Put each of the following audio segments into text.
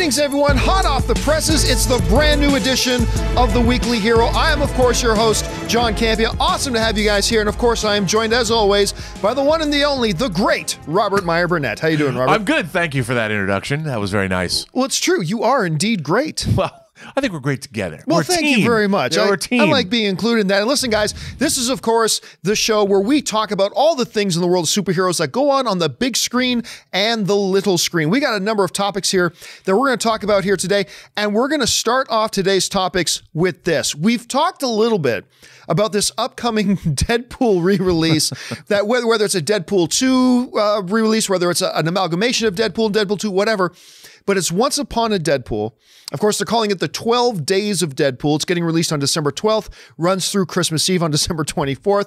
Greetings, everyone. Hot off the presses, it's the brand new edition of The Weekly Hero. I am, of course, your host, John Campea. Awesome to have you guys here. And, of course, I am joined, as always, by the one and the only, the great Robert Meyer Burnett. How you doing, Robert? I'm good. Thank you for that introduction. That was very nice. Well, it's true. You are indeed great. Well, I think we're great together. Well, we're a thank team. you very much. Yeah, we're a team. I like being included in that. And listen, guys, this is, of course, the show where we talk about all the things in the world of superheroes that go on the big screen and the little screen. We got a number of topics here that we're going to talk about here today, and we're going to start off today's topics with this. We've talked a little bit about this upcoming Deadpool re-release, that whether it's a Deadpool 2 re-release, whether it's an amalgamation of Deadpool and Deadpool 2, whatever, but it's Once Upon a Deadpool. Of course, they're calling it the 12 Days of Deadpool. It's getting released on December 12th, runs through Christmas Eve on December 24th.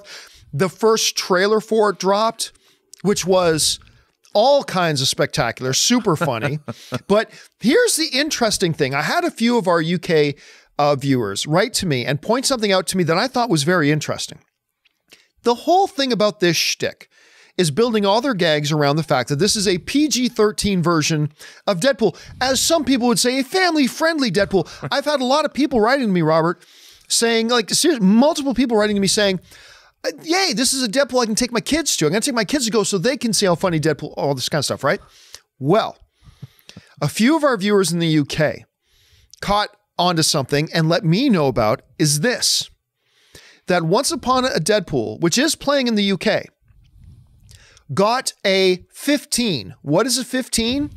The first trailer for it dropped, which was all kinds of spectacular, super funny. But here's the interesting thing. I had a few of our UK viewers write to me and point something out to me that I thought was very interesting. The whole thing about this shtick is building all their gags around the fact that this is a PG-13 version of Deadpool. As some people would say, a family-friendly Deadpool. I've had a lot of people writing to me, Robert, saying, like, seriously, multiple people writing to me saying, yay, this is a Deadpool I can take my kids to. I'm going to take my kids to go so they can see how funny Deadpool, all this kind of stuff, right? Well, a few of our viewers in the UK caught onto something and let me know about is this, that Once Upon a Deadpool, which is playing in the UK, got a 15. What is a 15?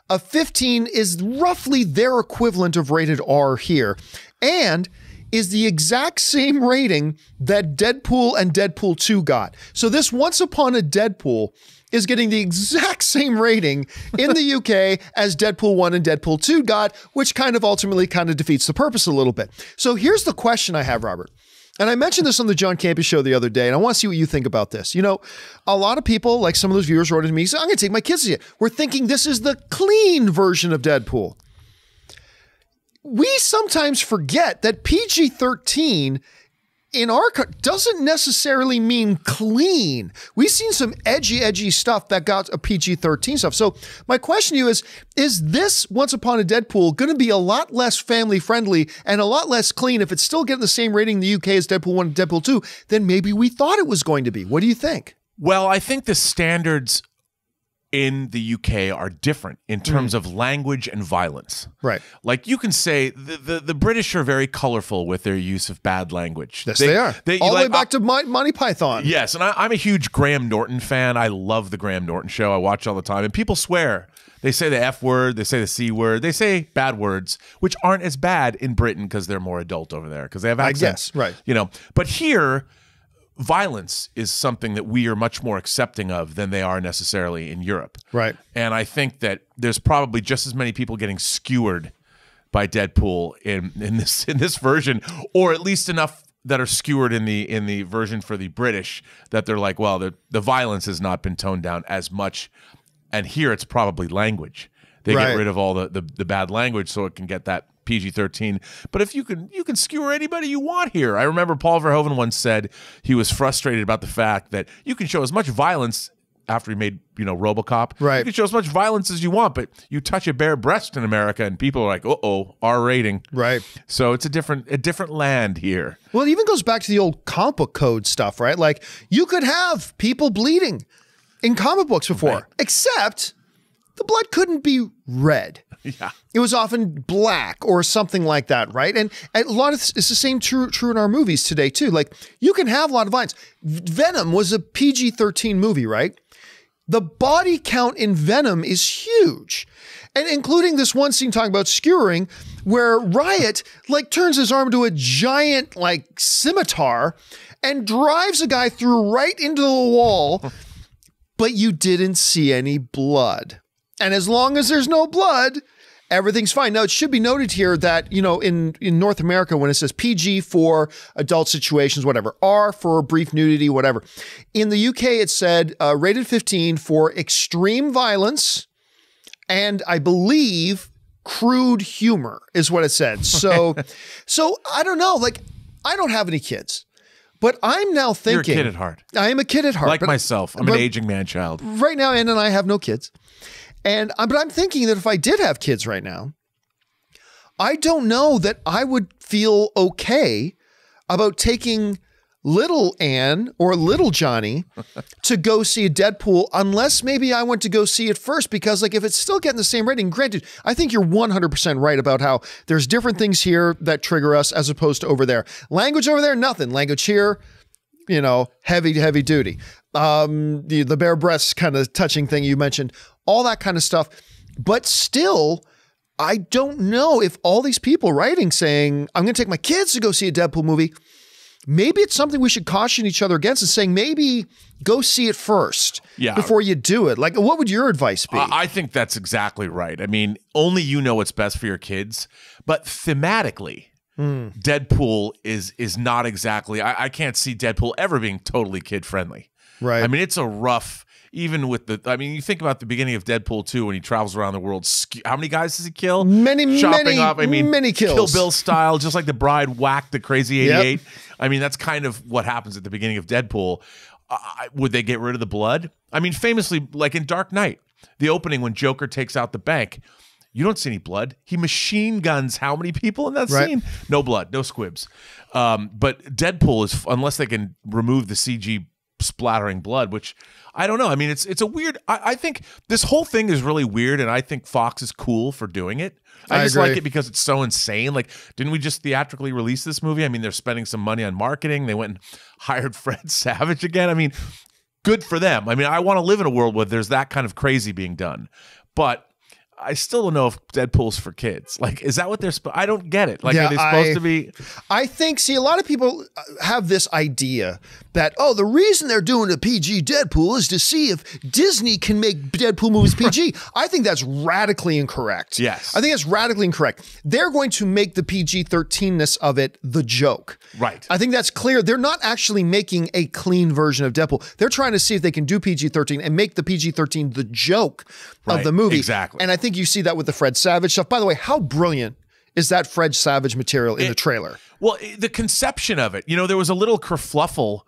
A 15 is roughly their equivalent of rated R here, and is the exact same rating that Deadpool and Deadpool 2 got. So this Once Upon a Deadpool is getting the exact same rating in the UK as Deadpool 1 and Deadpool 2 got, which kind of ultimately kind of defeats the purpose a little bit. So here's the question I have, Robert. And I mentioned this on the John Campea show the other day, and I want to see what you think about this. You know, a lot of people, like some of those viewers wrote to me, said, I'm going to take my kids to see it. We're thinking this is the clean version of Deadpool. We sometimes forget that PG-13 in our doesn't necessarily mean clean. We've seen some edgy stuff that got a PG-13 stuff. So my question to you is this Once Upon a Deadpool going to be a lot less family friendly and a lot less clean if it's still getting the same rating in the UK as Deadpool 1 and Deadpool 2 than maybe we thought it was going to be? What do you think? Well, I think the standards in the UK are different in terms of language and violence. Right. Like you can say the British are very colorful with their use of bad language. Yes, they are. All the way back to Monty Python. Yes, and I'm a huge Graham Norton fan. I love the Graham Norton show. I watch all the time. And people swear. They say the F word. They say the C word. They say bad words, which aren't as bad in Britain because they're more adult over there because they have accents. I guess, right. You know, but here, violence is something that we are much more accepting of than they are necessarily in Europe. Right. And I think that there's probably just as many people getting skewered by Deadpool in this version, or at least enough that are skewered in the version for the British that they're like, well, the violence has not been toned down as much. And here it's probably language. They get rid of all the bad language so it can get that PG-13. But if you can skewer anybody you want here. I remember Paul Verhoeven once said he was frustrated about the fact that you can show as much violence after he made, RoboCop. Right. You can show as much violence as you want, but you touch a bare breast in America and people are like, uh-oh, R rating. Right. So it's a different land here. Well, it even goes back to the old comic book code stuff, right? Like you could have people bleeding in comic books before, except the blood couldn't be red. Yeah. It was often black or something like that, right? And a lot of it's the same true in our movies today too. Like you can have a lot of violence. Venom was a PG-13 movie, right? The body count in Venom is huge. And including this one scene talking about skewering where Riot like turns his arm into a giant like scimitar and drives a guy through right into the wall, but you didn't see any blood. And as long as there's no blood, everything's fine. Now, it should be noted here that, in North America, when it says PG for adult situations, whatever, R for brief nudity, whatever. In the UK, it said rated 15 for extreme violence and I believe crude humor is what it said. So I don't know. Like, I don't have any kids. But I'm now thinking— You're a kid at heart. I am a kid at heart. Like myself. I'm an aging man-child. Right now, Ann and I have no kids. But I'm thinking that if I did have kids right now, I don't know that I would feel okay about taking little Ann or little Johnny to go see a Deadpool unless maybe I went to go see it first, because like if it's still getting the same rating, granted, I think you're 100% right about how there's different things here that trigger us as opposed to over there. Language over there, nothing. Language here, you know, heavy duty. The bare breasts kind of touching thing you mentioned, all that kind of stuff. But still, I don't know if all these people writing saying, I'm going to take my kids to go see a Deadpool movie, maybe it's something we should caution each other against, and saying maybe go see it first before you do it. Like, what would your advice be? I think that's exactly right. I mean, only you know what's best for your kids, but thematically, Deadpool is not exactly, I can't see Deadpool ever being totally kid-friendly. Right. I mean, it's a rough, even with the, I mean, you think about the beginning of Deadpool 2 when he travels around the world. How many guys does he kill? Many kills. Kill Bill style, just like the bride whacked the crazy 88. Yep. I mean, that's kind of what happens at the beginning of Deadpool. Would they get rid of the blood? I mean, famously, like in Dark Knight, the opening when Joker takes out the bank, you don't see any blood. He machine guns how many people in that scene? No blood, no squibs. But Deadpool is, unless they can remove the CG splattering blood, which I don't know. I mean, it's a weird, I think this whole thing is really weird, and I think Fox is cool for doing it. I just agree. like it because it's so insane. Like, didn't we just theatrically release this movie? I mean, they're spending some money on marketing. They went and hired Fred Savage again. I mean, good for them. I mean, I want to live in a world where there's that kind of crazy being done. But I still don't know if Deadpool's for kids. Like, is that what they're I don't get it. Like, are they supposed to be? I think, see, a lot of people have this idea that, oh, the reason they're doing a PG Deadpool is to see if Disney can make Deadpool movies PG. I think that's radically incorrect. Yes. I think that's radically incorrect. They're going to make the PG-13ness of it the joke. Right. I think that's clear. They're not actually making a clean version of Deadpool. They're trying to see if they can do PG-13 and make the PG-13 the joke of the movie. Exactly. And I think you see that with the Fred Savage stuff. By the way, how brilliant is that Fred Savage material in the trailer? Well, the conception of it, you know, there was a little kerfluffle.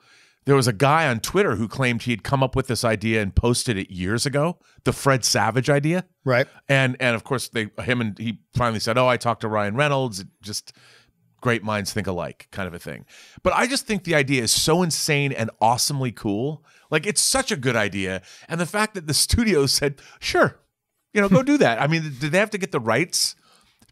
There was a guy on Twitter who claimed he had come up with this idea and posted it years ago, the Fred Savage idea. Right. And of course, he finally said, oh, I talked to Ryan Reynolds. It just great minds think alike kind of a thing. But I just think the idea is so insane and awesomely cool. Like, it's such a good idea. And the fact that the studio said, sure, you know, go do that. I mean, did they have to get the rights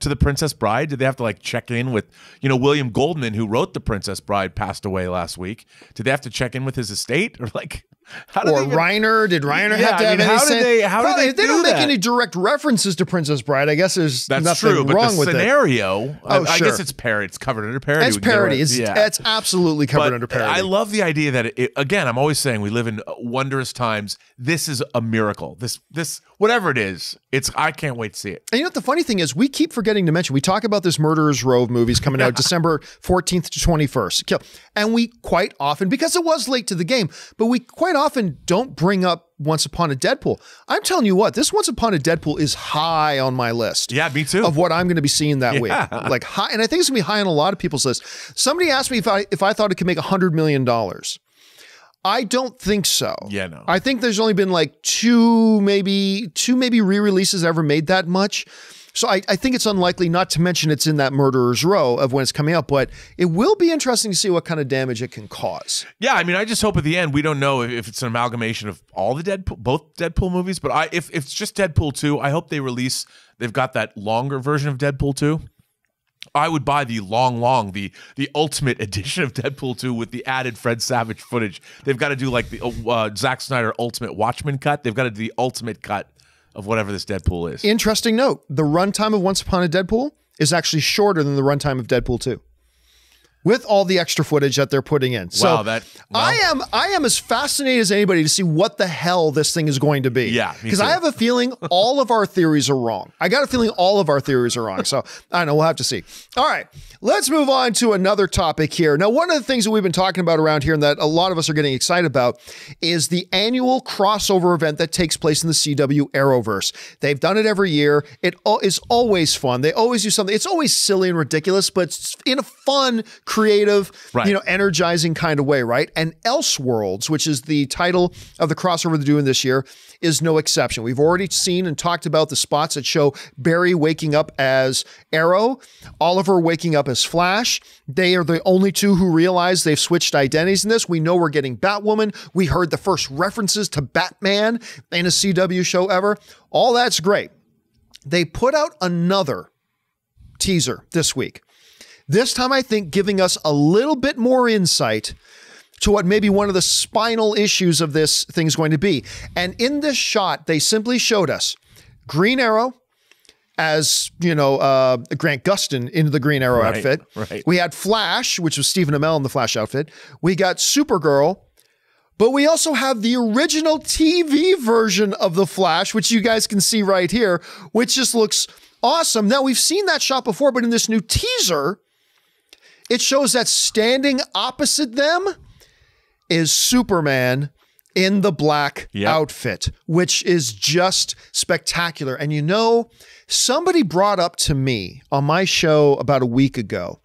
to the Princess Bride? Did they have to like check in with, you know, William Goldman, who wrote the Princess Bride, passed away last week. Did they have to check in with his estate, or like, how did Reiner? Did Reiner have to have any say? How did they? They don't make any direct references to Princess Bride. I guess there's nothing wrong with it. Scenario. Oh, I sure. guess it's parody. It's covered under parody. It's parody. It's absolutely covered under parody. I love the idea that again, I'm always saying we live in wondrous times. This is a miracle. This whatever it is, I can't wait to see it. And you know what the funny thing is, we keep forgetting to mention, we talk about this Murderer's Row of movies coming out December 14th to 21st. And we quite often, because it was late to the game, but we quite often don't bring up Once Upon a Deadpool. I'm telling you what, this Once Upon a Deadpool is high on my list. Yeah, me too. Of what I'm going to be seeing that week. Like high, and I think it's going to be high on a lot of people's list. Somebody asked me if I thought it could make $100 million. I don't think so. Yeah, no. I think there's only been like two maybe re-releases ever made that much. So I think it's unlikely, not to mention it's in that Murderer's Row of when it's coming out, but it will be interesting to see what kind of damage it can cause. Yeah, I mean, I just hope at the end, we don't know if it's an amalgamation of all the both Deadpool movies, but if it's just Deadpool 2, I hope they've got that longer version of Deadpool 2. I would buy the the ultimate edition of Deadpool 2 with the added Fred Savage footage. They've got to do like the Zack Snyder Ultimate Watchmen cut. They've got to do the ultimate cut of whatever this Deadpool is. Interesting note, the runtime of Once Upon a Deadpool is actually shorter than the runtime of Deadpool 2. With all the extra footage that they're putting in. So I am as fascinated as anybody to see what the hell this thing is going to be. Yeah, because I have a feeling all of our theories are wrong. I got a feeling all of our theories are wrong. So I don't know, we'll have to see. All right, let's move on to another topic here. Now, one of the things that we've been talking about around here and that a lot of us are getting excited about is the annual crossover event that takes place in the CW Arrowverse. They've done it every year. It is always fun. They always do something. It's always silly and ridiculous, but it's in a fun, creative, Right. you know, energizing kind of way, right? And Elseworlds, which is the title of the crossover they're doing this year, is no exception. We've already seen and talked about the spots that show Barry waking up as Arrow, Oliver waking up as Flash. They are the only two who realize they've switched identities in this. We know we're getting Batwoman. We heard the first references to Batman in a CW show ever. All that's great. They put out another teaser this week. This time, I think, giving us a little bit more insight to what maybe one of the spinal issues of this thing is going to be. And in this shot, they simply showed us Green Arrow as, you know, Grant Gustin into the Green Arrow outfit. Right. We had Flash, which was Stephen Amell in the Flash outfit. We got Supergirl, but we also have the original TV version of the Flash, which you guys can see right here, which just looks awesome. Now, we've seen that shot before, but in this new teaser, it shows that standing opposite them is Superman in the black outfit, which is just spectacular. And you know, somebody brought up to me on my show about a week ago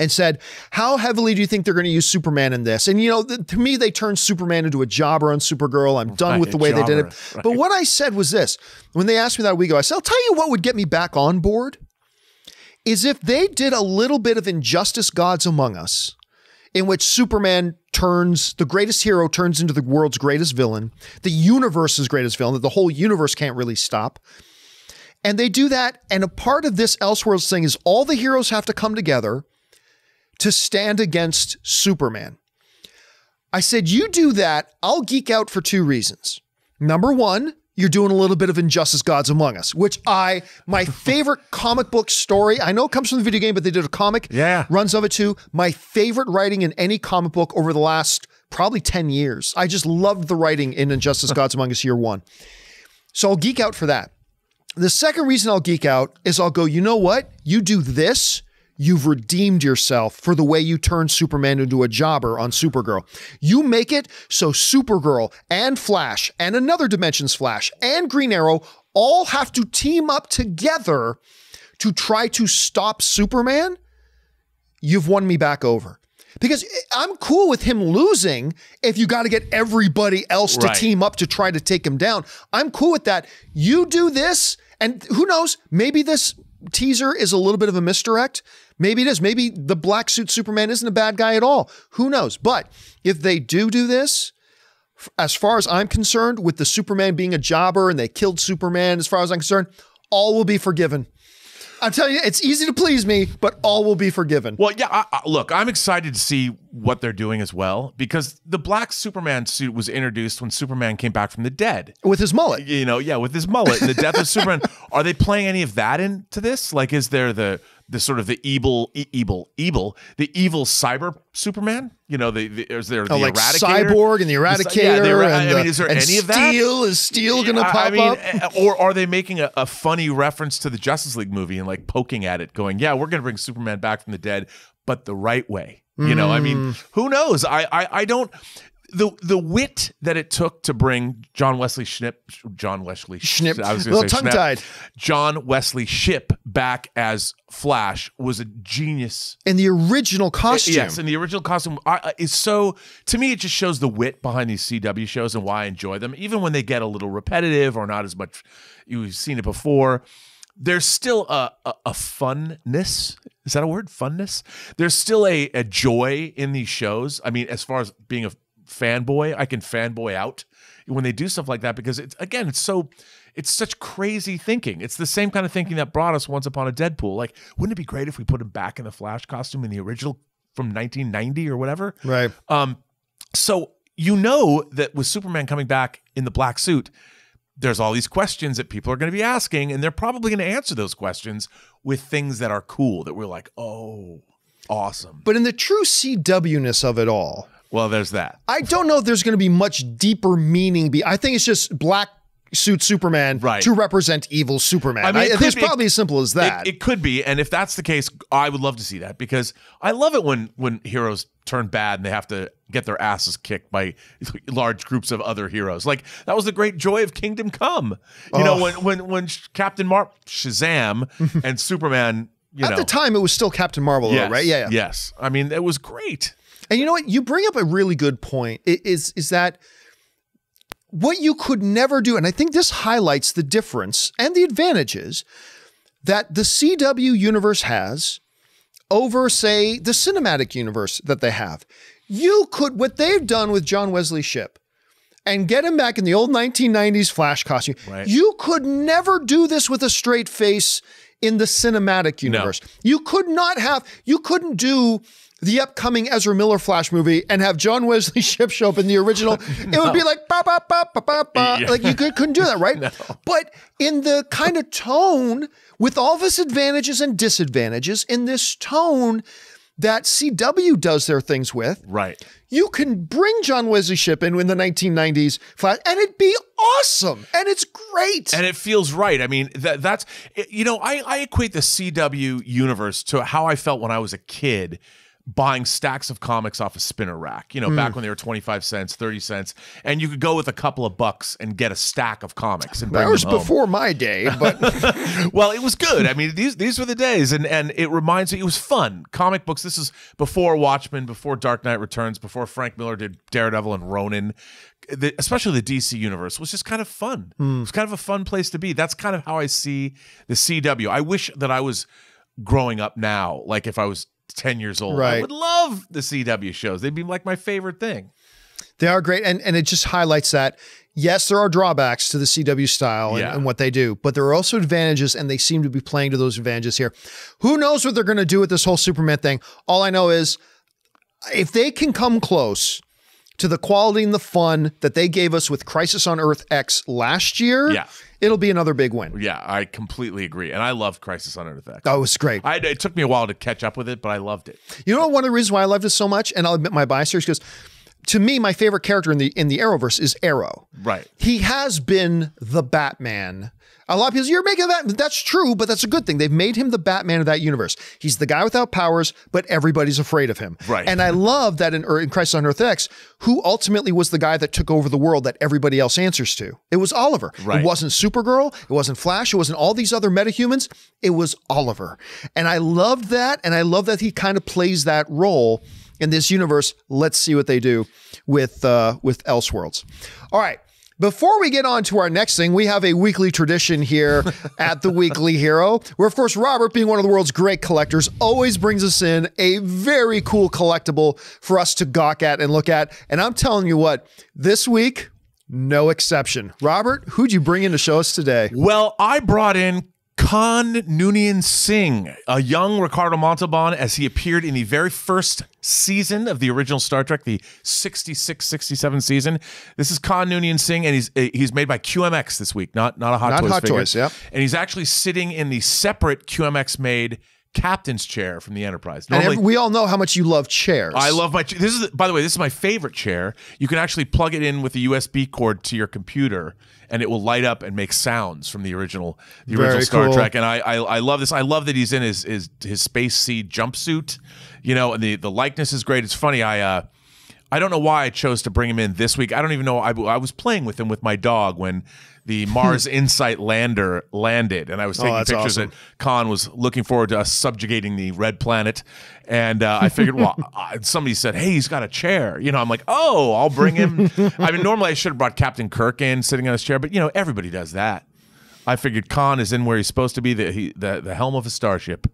and said, how heavily do you think they're going to use Superman in this? And, you know, to me, they turned Superman into a jobber on Supergirl. I'm done with the way they did it. Right. But what I said was this. When they asked me that a week ago, I said, I'll tell you what would get me back on board is if they did a little bit of Injustice Gods Among Us, in which Superman turns, the greatest hero turns into the world's greatest villain, the universe's greatest villain, that the whole universe can't really stop. And they do that. And a part of this Elseworlds thing is all the heroes have to come together to stand against Superman. I said, you do that, I'll geek out for two reasons. Number one, you're doing a little bit of Injustice Gods Among Us, which my favorite comic book story, I know it comes from the video game, but they did a comic runs of it too. My favorite writing in any comic book over the last probably 10 years. I just loved the writing in Injustice Gods Among Us Year One. So I'll geek out for that. The second reason I'll geek out is I'll go, you know what? You do this, you've redeemed yourself for the way you turn Superman into a jobber on Supergirl. You make it so Supergirl and Flash and Another Dimension's Flash and Green Arrow all have to team up together to try to stop Superman. You've won me back over. Because I'm cool with him losing if you got to get everybody else to team up to try to take him down. I'm cool with that. You do this, and who knows, maybe this teaser is a little bit of a misdirect. Maybe it is. Maybe the black suit Superman isn't a bad guy at all. Who knows? But if they do this, as far as I'm concerned, with the Superman being a jobber and they killed Superman, as far as I'm concerned, all will be forgiven. I'm telling you, it's easy to please me, but all will be forgiven. Well, yeah, look, I'm excited to see what they're doing as well, because the black Superman suit was introduced when Superman came back from the dead. With his mullet. You know, yeah, with his mullet and the death of Superman. Are they playing any of that into this? Like, is there the sort of the evil cyber Superman? You know, is there the like Eradicator? Cyborg and the Eradicator? I mean, is there any of that? Is Steel going to pop up? Or are they making a funny reference to the Justice League movie and like poking at it, going, yeah, we're going to bring Superman back from the dead, but the right way. You know, I mean, who knows? I don't. The wit that it took to bring John Wesley Shipp, I was going to say tongue-tied. John Wesley Shipp back as Flash was a genius. In the original costume. Yes, in the original costume. Is so, to me, it just shows the wit behind these CW shows and why I enjoy them. Even when they get a little repetitive or not as much, you've seen it before, there's still a funness. Is that a word? Funness? There's still a joy in these shows. I mean, as far as being a fanboy, I can fanboy out when they do stuff like that, because it's such crazy thinking. It's the same kind of thinking that brought us Once Upon a Deadpool. Like, wouldn't it be great if we put him back in the Flash costume in the original from 1990 or whatever? Right. So you know that with Superman coming back in the black suit, there's all these questions that people are going to be asking, and they're probably going to answer those questions with things that are cool, that we're like, oh, awesome. But in the true CW-ness of it all, well, there's that. I don't know if there's going to be much deeper meaning. I think it's just black suit Superman to represent evil Superman. I mean, it's probably as simple as that. It could be, and if that's the case, I would love to see that, because I love it when heroes turn bad and they have to get their asses kicked by large groups of other heroes. Like, that was the great joy of Kingdom Come. You know, when Captain Shazam and Superman At the time, it was still Captain Marvel, though, right? Yeah. Yes. I mean, it was great. And you know what? You bring up a really good point, is that what you could never do, and I think this highlights the difference and the advantages that the CW universe has over, say, the cinematic universe that they have. You could, what they've done with John Wesley Shipp, and get him back in the old 1990s Flash costume. Right. You could never do this with a straight face in the cinematic universe. No. You couldn't do the upcoming Ezra Miller Flash movie and have John Wesley Shipp show up in the original. It would be like, ba, ba, ba, ba, ba, ba. Yeah. Like you couldn't do that, right? No. But in the kind of tone, with all of its advantages and disadvantages, in this tone that CW does their things with, right? You can bring John Wesley Shipp in the 1990s Flash, and it'd be awesome, and it's great, and it feels right. I mean, that's I equate the CW universe to how I felt when I was a kid, buying stacks of comics off a spinner rack, back when they were 25 cents, 30 cents, and you could go with a couple of bucks and get a stack of comics and bring them home. That was before my day, but well, it was good. I mean, these were the days, and it reminds me, it was fun. Comic books, this is before Watchmen, before Dark Knight Returns, before Frank Miller did Daredevil and Ronin. Especially the DC universe was just kind of fun. It was kind of a fun place to be. That's kind of how I see the CW. I wish that I was growing up now, like if I was 10 years old. Right. I would love the CW shows. They'd be like my favorite thing. They are great. And it just highlights that, yes, there are drawbacks to the CW style and what they do, but there are also advantages, and they seem to be playing to those advantages here. Who knows what they're going to do with this whole Superman thing? All I know is if they can come close to the quality and the fun that they gave us with Crisis on Earth X last year, it'll be another big win. Yeah, I completely agree. And I loved Crisis on Earth X. Oh, it was great. It took me a while to catch up with it, but I loved it. You know, one of the reasons why I loved it so much, and I'll admit my bias here, is because to me, my favorite character in the Arrowverse is Arrow. Right. He has been the Batman. A lot of people say, you're making that. That's true, but that's a good thing. They've made him the Batman of that universe. He's the guy without powers, but everybody's afraid of him. Right. And I love that in Crisis on Earth X, who ultimately was the guy that took over the world that everybody else answers to. It was Oliver. Right. It wasn't Supergirl. It wasn't Flash. It wasn't all these other metahumans. It was Oliver. And I loved that. And I love that he kind of plays that role in this universe. Let's see what they do with Elseworlds. All right. Before we get on to our next thing, we have a weekly tradition here at The Weekly Hero, where, of course, Robert, being one of the world's great collectors, always brings us in a very cool collectible for us to gawk at and look at. And I'm telling you what, this week, no exception. Robert, who'd you bring in to show us today? Well, I brought in Khan Noonien Singh, a young Ricardo Montalban, as he appeared in the very first season of the original Star Trek, the 66-67 season. This is Khan Noonien Singh, and he's made by QMX this week, not a Hot Toys figure. Toys, yeah. And he's actually sitting in the separate QMX-made captain's chair from the Enterprise. Normally, and we all know how much you love chairs. I love my chair. By the way, this is my favorite chair. You can actually plug it in with a USB cord to your computer, and it will light up and make sounds from the original Star Trek. And I love this. I love that he's in his Space Sea jumpsuit. And the likeness is great. It's funny. I don't know why I chose to bring him in this week. I don't even know. I was playing with him with my dog when the Mars Insight lander landed, and I was taking pictures that Khan was looking forward to us subjugating the red planet. And I figured, well, somebody said, hey, he's got a chair. I'm like, oh, I'll bring him. I mean, normally I should have brought Captain Kirk in sitting on his chair, but, everybody does that. I figured Khan is in where he's supposed to be, the helm of a starship.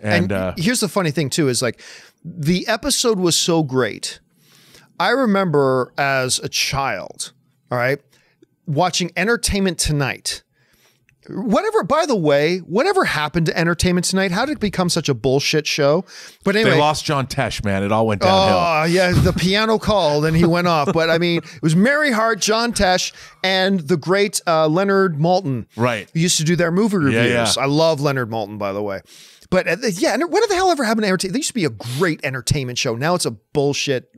And here's the funny thing, too, is like the episode was so great. I remember as a child, all right, watching Entertainment Tonight. Whatever happened to Entertainment Tonight? How did it become such a bullshit show? But anyway, they lost John Tesh, man. It all went downhill. Oh, yeah, the piano called and he went off. But I mean, it was Mary Hart, John Tesh, and the great Leonard Maltin. Right. Who used to do their movie reviews. Yeah. I love Leonard Maltin, by the way. But yeah, what the hell ever happened to entertainment? There used to be a great entertainment show. Now it's a bullshit,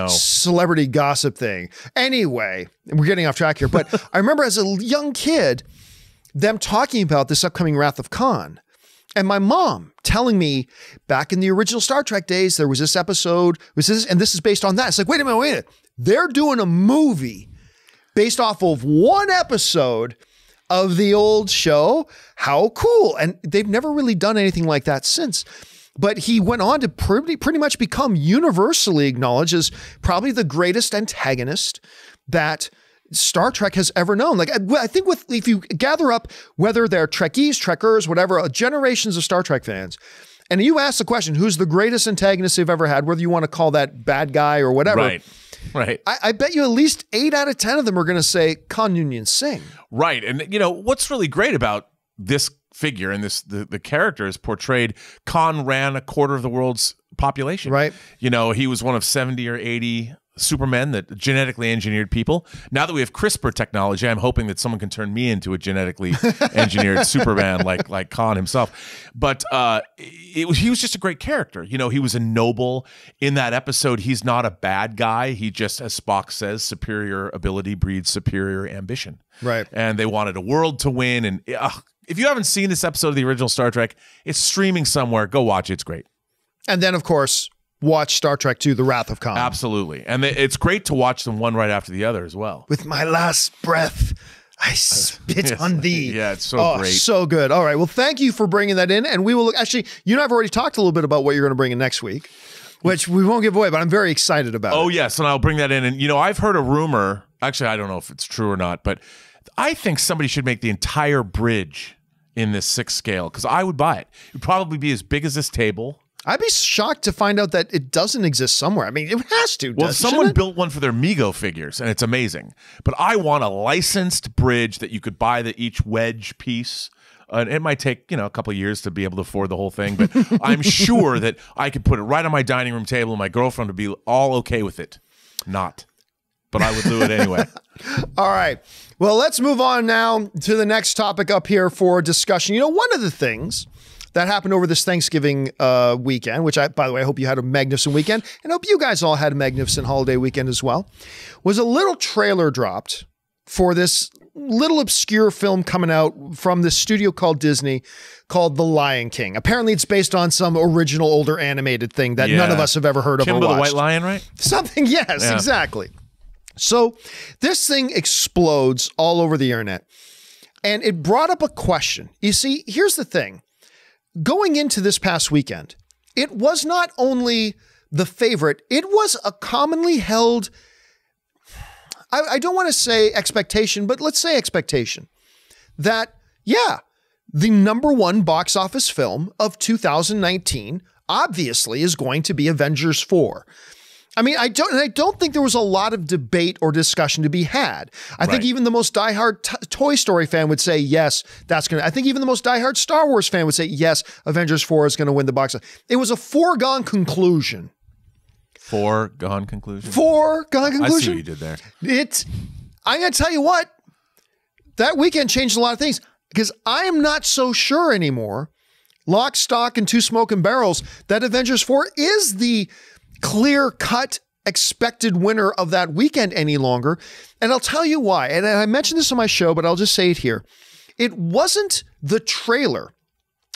celebrity gossip thing. Anyway, we're getting off track here. But I remember as a young kid, them talking about this upcoming Wrath of Khan. And my mom telling me back in the original Star Trek days, there was this episode, and this is based on that. It's like, wait a minute. They're doing a movie based off of one episode of the old show. How cool. And they've never really done anything like that since. But he went on to pretty much become universally acknowledged as probably the greatest antagonist that Star Trek has ever known. Like, I think if you gather up whether they're Trekkies, Trekkers, whatever, generations of Star Trek fans, and you ask the question, who's the greatest antagonist they've ever had, whether you want to call that bad guy or whatever. Right. I bet you at least 8 out of 10 of them are going to say Khan Noonien Singh. Right. And, what's really great about this figure and the character is portrayed, Khan ran a quarter of the world's population. Right. He was one of 70 or 80 supermen that genetically engineered people. Now that we have CRISPR technology, I'm hoping that someone can turn me into a genetically engineered Superman like Khan himself. But he was just a great character. He was a noble. In that episode, he's not a bad guy. He just, as Spock says, superior ability breeds superior ambition. Right. And they wanted a world to win. And if you haven't seen this episode of the original Star Trek, it's streaming somewhere. Go watch it. It's great. And then, of course, watch Star Trek II, The Wrath of Khan. Absolutely. And it's great to watch them one right after the other as well. With my last breath, I spit on thee. Yeah, it's so great. So good. All right. Well, thank you for bringing that in. And we will actually, you and I have already talked a little bit about what you're going to bring in next week, which we won't give away, but I'm very excited about it. Oh, yes. And I'll bring that in. And, I've heard a rumor. Actually, I don't know if it's true or not, but I think somebody should make the entire bridge in this 6 scale because I would buy it. It would probably be as big as this table. I'd be shocked to find out that it doesn't exist somewhere. I mean, it has to. Well, someone built one for their Mego figures, and it's amazing. But I want a licensed bridge that you could buy each wedge piece. It might take, a couple of years to be able to afford the whole thing, but I'm sure that I could put it right on my dining room table and my girlfriend would be all okay with it. Not. But I would do it anyway. All right. Well, let's move on now to the next topic up here for discussion. One of the things that happened over this Thanksgiving weekend, which by the way, I hope you had a magnificent weekend, and I hope you guys all had a magnificent holiday weekend as well, was a little trailer dropped for this little obscure film coming out from this studio called Disney called The Lion King. Apparently it's based on some original older animated thing that none of us have ever heard of or watched. Kimba the White Lion, right? Something, yes, exactly. So this thing explodes all over the internet, and it brought up a question. You see, here's the thing. Going into this past weekend, it was not only the favorite, it was a commonly held, I don't want to say expectation, but let's say expectation, that, the #1 box office film of 2019 obviously is going to be Avengers 4. I mean, I don't think there was a lot of debate or discussion to be had. I think even the most diehard Toy Story fan would say, yes, that's going to, I think even the most diehard Star Wars fan would say, yes, Avengers 4 is going to win the box office. It was a foregone conclusion. Foregone conclusion? Foregone conclusion. I see what you did there. I'm going to tell you what, that weekend changed a lot of things because I am not so sure anymore, lock, stock, and 2 smoking barrels, that Avengers 4 is the clear-cut expected winner of that weekend any longer. And I'll tell you why. And I mentioned this on my show, but I'll just say it here. It wasn't the trailer.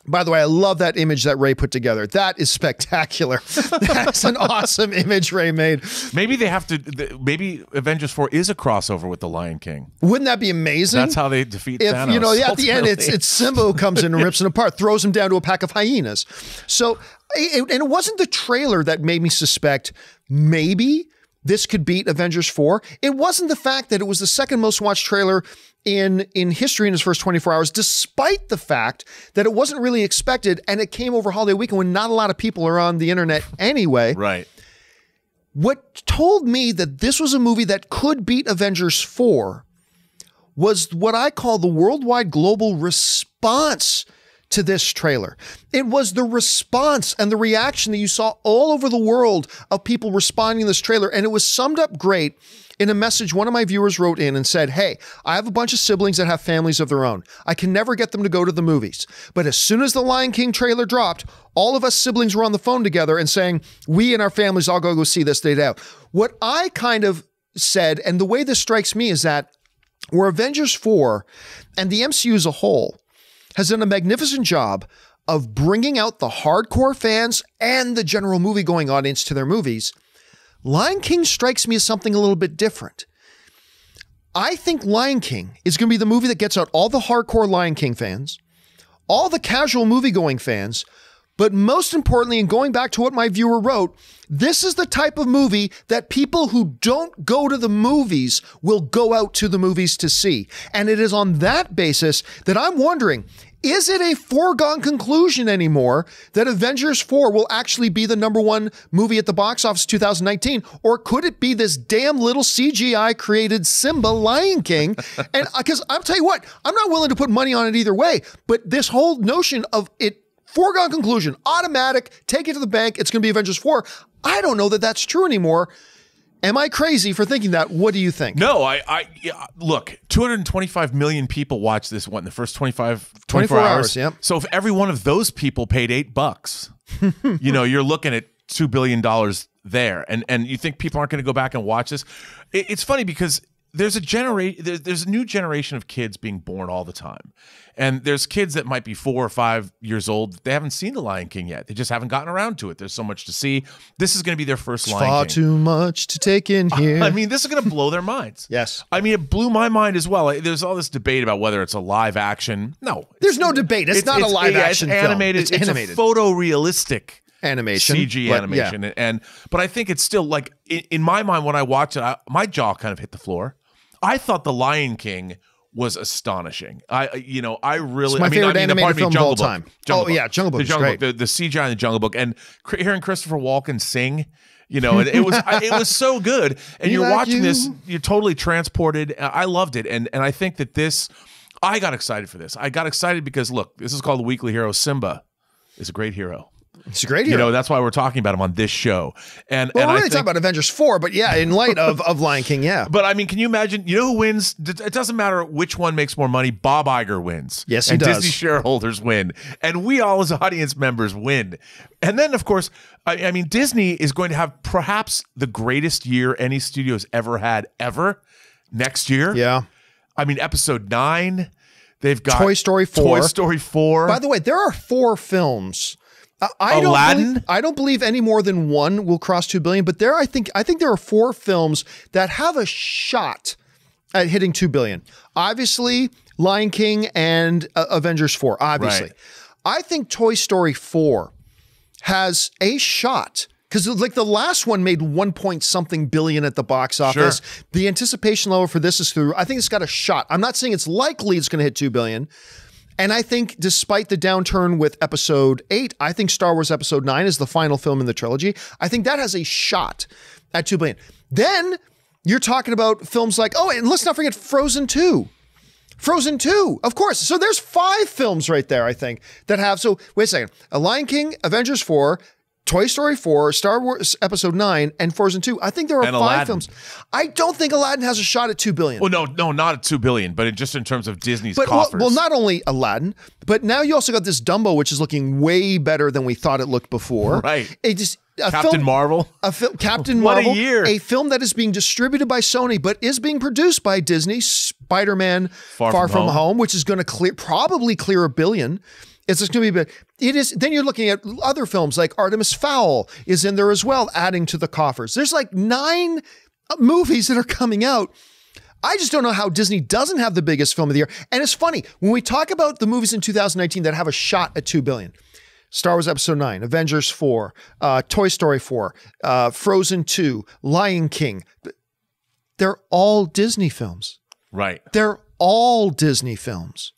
By the way, I love that image that Ray put together. That is spectacular. That's an awesome image Ray made. Maybe they have to, maybe Avengers 4 is a crossover with The Lion King. Wouldn't that be amazing? That's how they defeat Thanos. At the end, it's Simba who comes in and rips him apart, throws him down to a pack of hyenas. So, and it wasn't the trailer that made me suspect maybe this could beat Avengers 4. It wasn't the fact that it was the second most watched trailer in history in its first 24 hours, despite the fact that it wasn't really expected and it came over holiday weekend when not a lot of people are on the internet anyway. Right. What told me that this was a movie that could beat Avengers 4 was what I call the worldwide global response to this trailer. It was the response and the reaction that you saw all over the world of people responding to this trailer. And it was summed up great in a message one of my viewers wrote in and said, hey, I have a bunch of siblings that have families of their own. I can never get them to go to the movies. But as soon as the Lion King trailer dropped, all of us siblings were on the phone together and saying, we and our families all go see this day out. What I kind of said, and the way this strikes me, is that where Avengers 4 and the MCU as a whole has done a magnificent job of bringing out the hardcore fans and the general movie-going audience to their movies, Lion King strikes me as something a little bit different. I think Lion King is going to be the movie that gets out all the hardcore Lion King fans, all the casual movie-going fans, but most importantly, and going back to what my viewer wrote, this is the type of movie that people who don't go to the movies will go out to the movies to see. And it is on that basis that I'm wondering, is it a foregone conclusion anymore that Avengers 4 will actually be the #1 movie at the box office 2019? Or could it be this damn little CGI created Simba Lion King? And because I'll tell you what, I'm not willing to put money on it either way, but this whole notion of it, foregone conclusion, automatic, take it to the bank, it's going to be Avengers 4. I don't know that that's true anymore. Am I crazy for thinking that? What do you think? No, look, 225 million people watch this in the first 24 hours. Yeah. So if every one of those people paid $8, you're looking at $2 billion there. And you think people aren't going to go back and watch this? It's funny because there's a new generation of kids being born all the time. And there's kids that might be 4 or 5 years old. They haven't seen The Lion King yet. They just haven't gotten around to it. There's so much to see. This is going to be their first Lion King. Far too much to take in here. I mean, this is going to blow their minds. Yes. I mean, it blew my mind as well. There's all this debate about whether it's a live action. No. There's no debate. It's not a live action film. animated. It's animated. It's a photorealistic animation. CG animation. Yeah. But I think it's still, like, in my mind, when I watch it, my jaw kind of hit the floor. I thought The Lion King was astonishing. I really, it's my favorite animated film of all time. Jungle Book. Yeah, Jungle Book. The CGI in the Jungle Book, and hearing Christopher Walken sing, and it was so good. And you're watching this, you're totally transported. I loved it, and I think that I got excited for this. I got excited because look, this is called The Weekly Hero. Simba is a great hero. It's a great hero. That's why we're talking about him on this show. And we're really talking about Avengers 4, but yeah, in light of Lion King, yeah. But I mean, can you imagine? You know who wins? It doesn't matter which one makes more money. Bob Iger wins. Yes, he does. And Disney shareholders win, and we all as audience members win. And then, of course, I mean, Disney is going to have perhaps the greatest year any studio has ever had next year. Yeah. I mean, Episode 9. They've got Toy Story 4. Toy Story 4. By the way, there are 4 films. I don't believe any more than one will cross 2 billion, but I think there are 4 films that have a shot at hitting 2 billion. Obviously, Lion King and Avengers 4, obviously. Right. I think Toy Story 4 has a shot because like the last one made 1-point-something billion at the box office. Sure. The anticipation level for this is through. I think it's got a shot. I'm not saying it's likely it's going to hit 2 billion. And I think despite the downturn with Episode 8, I think Star Wars Episode 9 is the final film in the trilogy. I think that has a shot at 2 billion. Then you're talking about films like, and let's not forget Frozen 2. Frozen 2, of course. So there's 5 films right there, I think, that have, so wait a second. A Lion King, Avengers 4, Toy Story 4, Star Wars Episode 9, and Frozen 2. I think there are 5 films. I don't think Aladdin has a shot at 2 billion. Well, no, not at 2 billion, but just in terms of Disney's coffers. Well, not only Aladdin, but now you also got this Dumbo, which is looking way better than we thought it looked before. Right. Captain Marvel. Captain Marvel. What a year. A film that is being distributed by Sony, but is being produced by Disney. Spider-Man Far From Home, which is going to probably clear 1 billion. It's just going to be, but it is. Then you're looking at other films like Artemis Fowl is in there as well, adding to the coffers. There's like 9 movies that are coming out. I just don't know how Disney doesn't have the biggest film of the year. And it's funny when we talk about the movies in 2019 that have a shot at 2 billion. Star Wars Episode 9, Avengers 4, Toy Story 4, Frozen 2, Lion King. They're all Disney films. Right. They're all Disney films.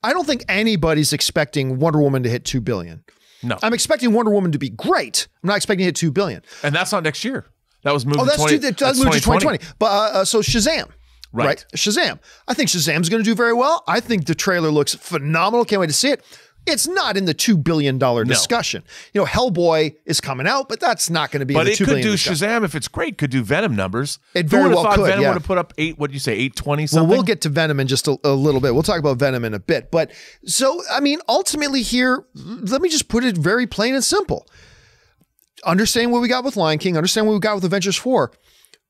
I don't think anybody's expecting Wonder Woman to hit 2 billion. No. I'm expecting Wonder Woman to be great. I'm not expecting to hit 2 billion. And that's not next year. That was moved to 2020. But so Shazam. Right. Shazam. I think Shazam's going to do very well. I think the trailer looks phenomenal. Can't wait to see it. It's not in the $2 billion discussion. No. Hellboy is coming out, but that's not going to be in the $2 billion But it could do discussion. Shazam if it's great. Could do Venom numbers. It very well could. Venom would have put up 8. What did you say? 820 something. Well, we'll get to Venom in just a little bit. We'll talk about Venom in a bit. But so I mean, ultimately here, let me just put it very plain and simple. Understand what we got with Lion King. Understand what we got with Avengers 4.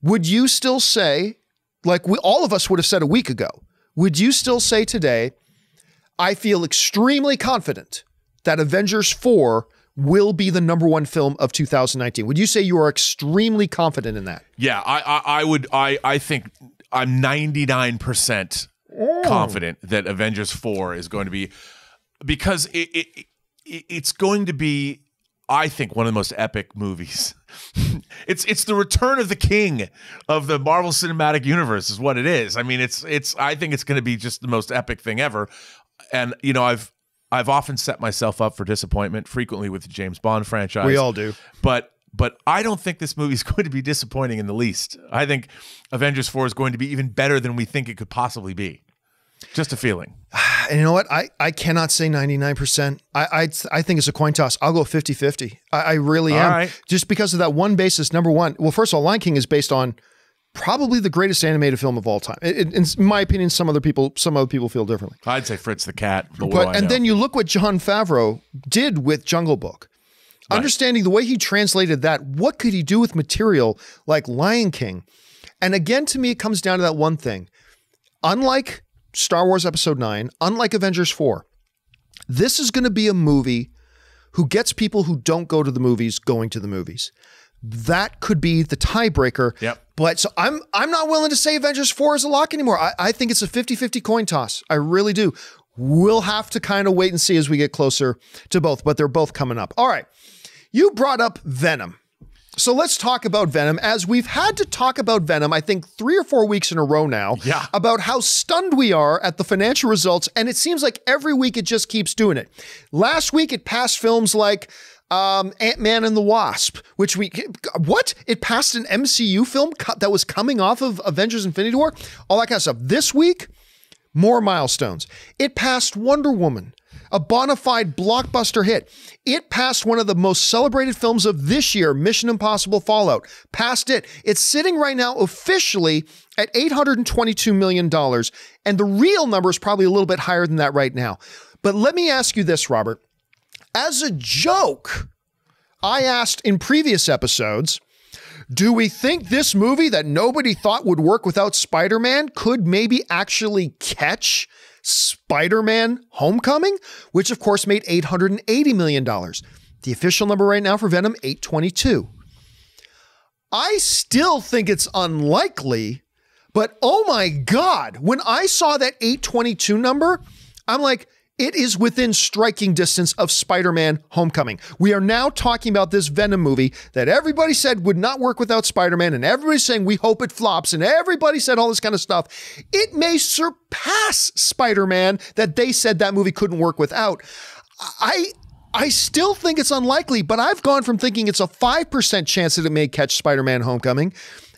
Would you still say, like all of us would have said a week ago? Would you still say today? I feel extremely confident that Avengers 4 will be the #1 film of 2019. Would you say you are extremely confident in that? Yeah, I would. I think I'm 99% confident that Avengers 4 is going to be, because it's going to be, I think, one of the most epic movies. It's the return of the king of the Marvel Cinematic Universe is what it is. I mean, I think it's going to be just the most epic thing ever. And you know, I've often set myself up for disappointment frequently with the James Bond franchise. We all do. But I don't think this movie is going to be disappointing in the least. I think Avengers 4 is going to be even better than we think it could possibly be. Just a feeling. And you know what? I cannot say 99%. I think it's a coin toss. I'll go 50-50. I really am. Right. Just because of that one basis. Number one, well, first of all, Lion King is based on probably the greatest animated film of all time. In my opinion, some other people feel differently. I'd say Fritz the Cat. But then you look what Jon Favreau did with Jungle Book. Right. Understanding the way he translated that, what could he do with material like Lion King? And again, to me, it comes down to that one thing. Unlike Star Wars Episode 9, unlike Avengers 4, this is going to be a movie who gets people who don't go to the movies going to the movies. That could be the tiebreaker. Yep. But so I'm not willing to say Avengers 4 is a lock anymore. I think it's a 50-50 coin toss. I really do. We'll have to kind of wait and see as we get closer to both, but they're both coming up. All right. You brought up Venom. So let's talk about Venom, as we've had to talk about Venom, I think 3 or 4 weeks in a row now, about how stunned we are at the financial results. And it seems like every week it just keeps doing it. Last week it passed films like Ant-Man and the Wasp, which it passed an MCU film that was coming off of Avengers Infinity War, all that kind of stuff. This week, more milestones. It passed Wonder Woman, a bona fide blockbuster hit. It passed one of the most celebrated films of this year, Mission Impossible Fallout. Passed it. It's sitting right now officially at $822 million. And the real number is probably a little bit higher than that right now. But let me ask you this, Robert. As a joke, I asked in previous episodes, do we think this movie that nobody thought would work without Spider-Man could maybe actually catch Spider-Man Homecoming, which of course made $880 million. The official number right now for Venom, $822. I still think it's unlikely, but oh my God, when I saw that $822 number, I'm like, it is within striking distance of Spider-Man Homecoming. We are now talking about this Venom movie that everybody said would not work without Spider-Man, and everybody's saying we hope it flops, and everybody said all this kind of stuff. It may surpass Spider-Man that they said that movie couldn't work without. I still think it's unlikely, but I've gone from thinking it's a 5% chance that it may catch Spider-Man Homecoming,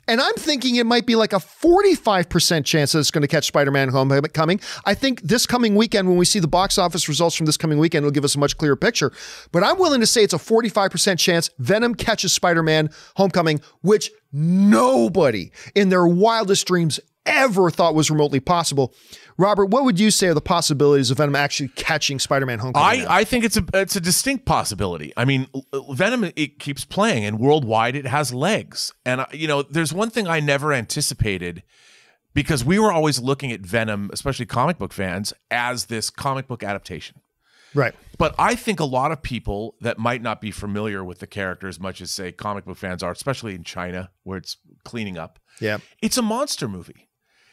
and I'm thinking it might be like a 45% chance that it's going to catch Spider-Man Homecoming. I think this coming weekend, when we see the box office results from this coming weekend, it'll give us a much clearer picture. But I'm willing to say it's a 45% chance Venom catches Spider-Man Homecoming, which nobody in their wildest dreams ever thought was remotely possible. Robert, what would you say are the possibilities of Venom actually catching Spider-Man Homecoming? I think it's a distinct possibility. I mean, Venom, it keeps playing, and worldwide it has legs. And you know, there's one thing I never anticipated, because we were always looking at Venom, especially comic book fans, as this comic book adaptation. Right. But I think a lot of people that might not be familiar with the character as much as, say, comic book fans are, especially in China, where it's cleaning up. Yeah. It's a monster movie.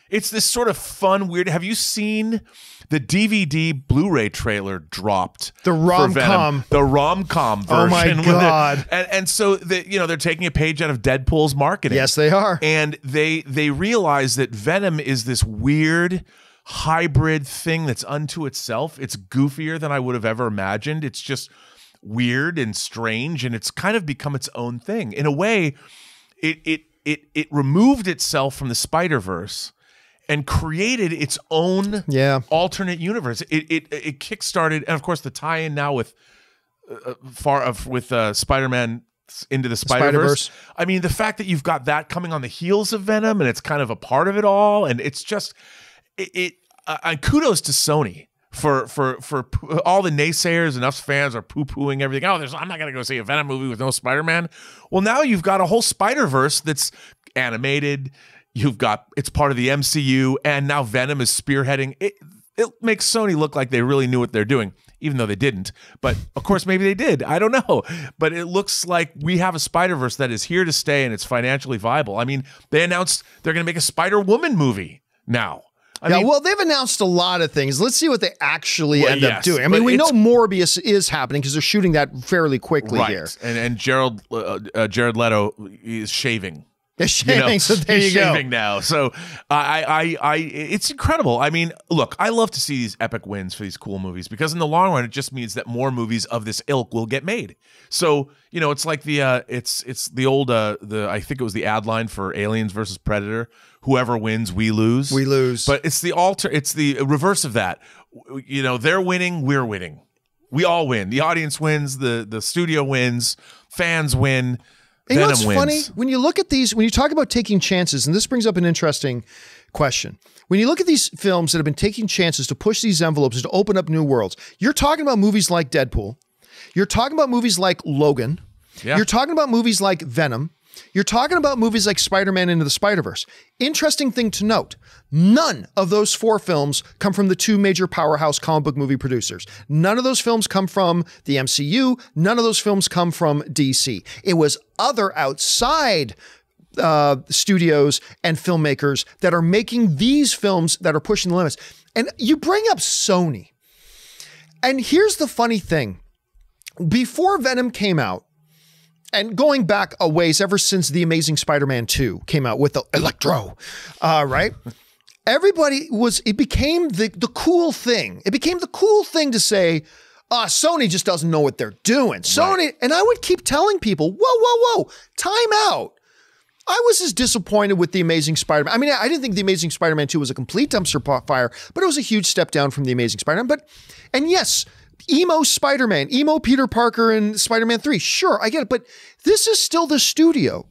It's this sort of fun, weird. Have you seen the DVD Blu-ray trailer dropped? The rom-com. The rom-com version. Oh my God. And so they're taking a page out of Deadpool's marketing. Yes, they are. And they realize that Venom is this weird hybrid thing that's unto itself. It's goofier than I would have ever imagined. It's just weird and strange, and it's kind of become its own thing. In a way, it removed itself from the Spider-Verse and created its own alternate universe. It kickstarted, and of course the tie-in now with Spider-Man Into the Spider-Verse. I mean, the fact that you've got that coming on the heels of Venom, and it's kind of a part of it all, and it's just kudos to Sony for all the naysayers and us fans are poo-pooing everything. Oh, I'm not gonna go see a Venom movie with no Spider-Man. Well, now you've got a whole Spider-Verse that's animated. It's part of the MCU, and now Venom is spearheading it. it makes Sony look like they really knew what they're doing, even though they didn't. But of course, maybe they did. I don't know. But it looks like we have a Spider-Verse that is here to stay and it's financially viable. I mean, they announced they're going to make a Spider-Woman movie now. I mean, well, they've announced a lot of things. Let's see what they actually end up doing. I mean, we know Morbius is happening because they're shooting that fairly quickly here. And Jared Leto is shaving. Shaving, so there you go. He's shaving now. So it's incredible. I mean, look, I love to see these epic wins for these cool movies because in the long run, it just means that more movies of this ilk will get made. So, it's like it's the old, I think it was the ad line for Aliens versus Predator. Whoever wins, we lose. We lose. But it's the reverse of that. They're winning, we're winning. We all win. The audience wins, the studio wins, fans win. And you know what's funny? When you look at these, when you talk about taking chances, and this brings up an interesting question. When you look at these films that have been taking chances to push these envelopes and to open up new worlds, you're talking about movies like Deadpool. You're talking about movies like Logan. Yeah. You're talking about movies like Venom. You're talking about movies like Spider-Man Into the Spider-Verse. Interesting thing to note, none of those 4 films come from the 2 major powerhouse comic book movie producers. None of those films come from the MCU. None of those films come from DC. It was other outside studios and filmmakers that are making these films that are pushing the limits. And you bring up Sony. And here's the funny thing. Before Venom came out, and going back a ways, ever since The Amazing Spider-Man 2 came out with the Electro, right? It became the cool thing. It became the cool thing to say, Sony just doesn't know what they're doing. Sony, and I would keep telling people, whoa, time out. I was as disappointed with The Amazing Spider-Man. I mean, I didn't think The Amazing Spider-Man 2 was a complete dumpster fire, but it was a huge step down from The Amazing Spider-Man. And yes, emo Spider-Man, emo Peter Parker in Spider-Man 3. Sure, I get it. But this is still the studio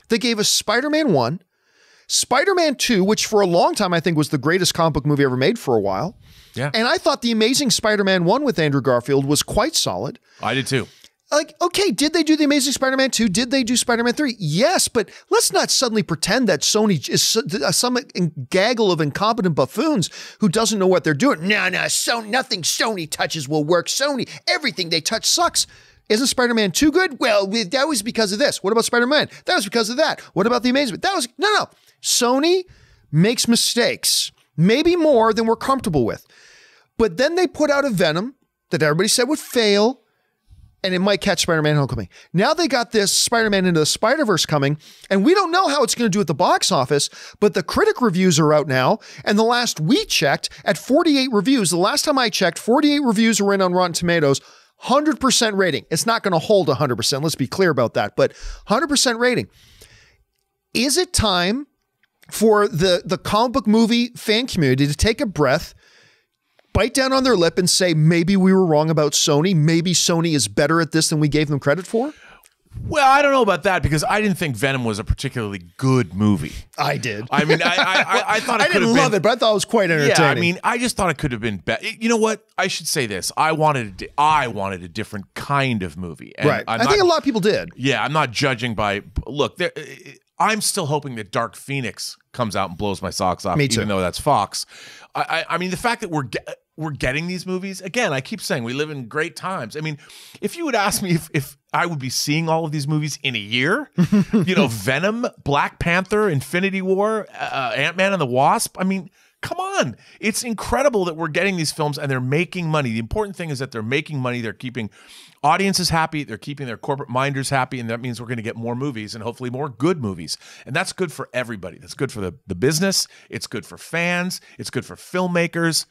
that gave us Spider-Man 1, Spider-Man 2, which for a long time I think was the greatest comic book movie ever made for a while. Yeah. And I thought The Amazing Spider-Man 1 with Andrew Garfield was quite solid. I did too. Like, okay, did they do The Amazing Spider-Man 2? Did they do Spider-Man 3? Yes, but let's not suddenly pretend that Sony is some gaggle of incompetent buffoons who doesn't know what they're doing. No, nothing Sony touches will work. Sony, everything they touch sucks. Isn't Spider-Man 2 good? Well, that was because of this. What about Spider-Man? That was because of that. What about The Amazing? No. Sony makes mistakes, maybe more than we're comfortable with. But then they put out a Venom that everybody said would fail, and it might catch Spider-Man Homecoming. Now they got this Spider-Man Into the Spider-Verse coming, and we don't know how it's going to do at the box office, but the critic reviews are out now, and the last we checked, at 48 reviews, the last time I checked, 48 reviews were in on Rotten Tomatoes, 100% rating. It's not going to hold 100%, let's be clear about that, but 100% rating. Is it time for the comic book movie fan community to take a breath, bite down on their lip and say, maybe we were wrong about Sony. Maybe Sony is better at this than we gave them credit for? Well, I don't know about that because I didn't think Venom was a particularly good movie. I did. I mean, I thought it could have been. I didn't love it, but I thought it was quite entertaining. Yeah, I mean, I just thought it could have been better. You know what? I should say this. I wanted a different kind of movie. And right. I think a lot of people did. Yeah, I'm not judging by, look, I'm still hoping that Dark Phoenix comes out and blows my socks off, even though that's Fox. I mean, the fact that we're getting these movies, again, I keep saying we live in great times. I mean, if you would ask me if I would be seeing all of these movies in a year, Venom, Black Panther, Infinity War, Ant-Man and the Wasp, I mean, come on. It's incredible that we're getting these films and they're making money. The important thing is that they're making money. They're keeping audiences happy. They're keeping their corporate minders happy. And that means we're going to get more movies and hopefully more good movies. And that's good for everybody. That's good for the business. It's good for fans. It's good for filmmakers.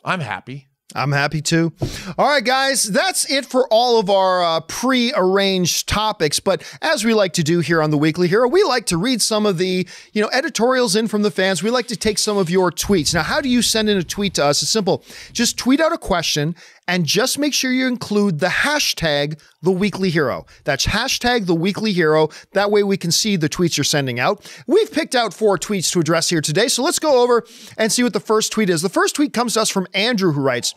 I'm happy. I'm happy too. All right, guys, that's it for all of our pre-arranged topics. But as we like to do here on The Weekly Hero, we like to read some of the editorials in from the fans. We like to take some of your tweets. Now, how do you send in a tweet to us? It's simple. Just tweet out a question and just make sure you include the hashtag The Weekly Hero. That's hashtag The Weekly Hero. That way we can see the tweets you're sending out. We've picked out 4 tweets to address here today. So let's go over and see what the first tweet is. The first tweet comes to us from Andrew, who writes,